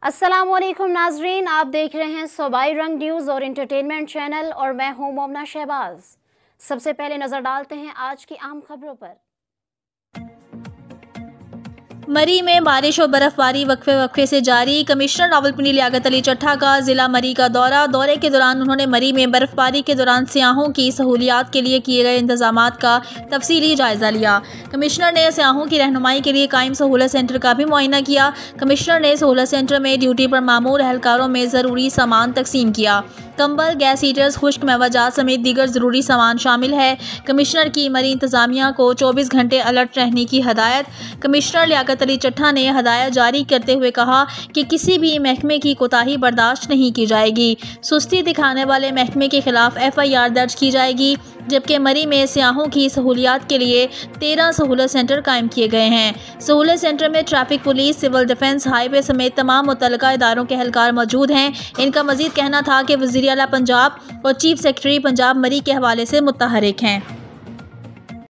अस्सलामुअलैकुम नाजरीन, आप देख रहे हैं सूबाई रंग न्यूज़ और इंटरटेनमेंट चैनल और मैं हूं मोमना शहबाज। सबसे पहले नजर डालते हैं आज की आम खबरों पर। मरी में बारिश और बर्फबारी वक्फे से जारी। कमिश्नर रावलपिंडी लियाकत अली चट्ठा का जिला मरी का दौरे के दौरान उन्होंने मरी में बर्फबारी के दौरान सियाहों की सहूलियात के लिए किए गए इंतजामात का तफसीली जायजा लिया। कमिश्नर ने सियाहों की रहनुमाई के लिए कायम सहूलत सेंटर का भी मुआयना किया। कमिश्नर ने सहूलत सेंटर में ड्यूटी पर मामूर एहलकारों में ज़रूरी सामान तकसीम किया। कंबल, गैस हीटर्स, खुश्क मेवाजात समेत दीगर ज़रूरी सामान शामिल है। कमिश्नर की मरी इंतजामिया को 24 घंटे अलर्ट रहने की हदायत। कमिश्नर लियाकत अली चट्ठा ने हदायत जारी करते हुए कहा कि किसी भी महकमे की कोताही बर्दाश्त नहीं की जाएगी। सुस्ती दिखाने वाले महकमे के खिलाफ FIR दर्ज की जाएगी। जबकि मरी में सियाहों की सहूलियात के लिए 13 सहूलत सेंटर कायम किए गए हैं। सहूलत सेंटर में traffic police, civil defence, highway समेत तमाम मुतल्लिका इदारों के एहलकार मौजूद हैं। इनका मजीद कहना था कि वज़ीर आला पंजाब और चीफ सेक्रेटरी पंजाब मरी के हवाले से मुतहरिक हैं।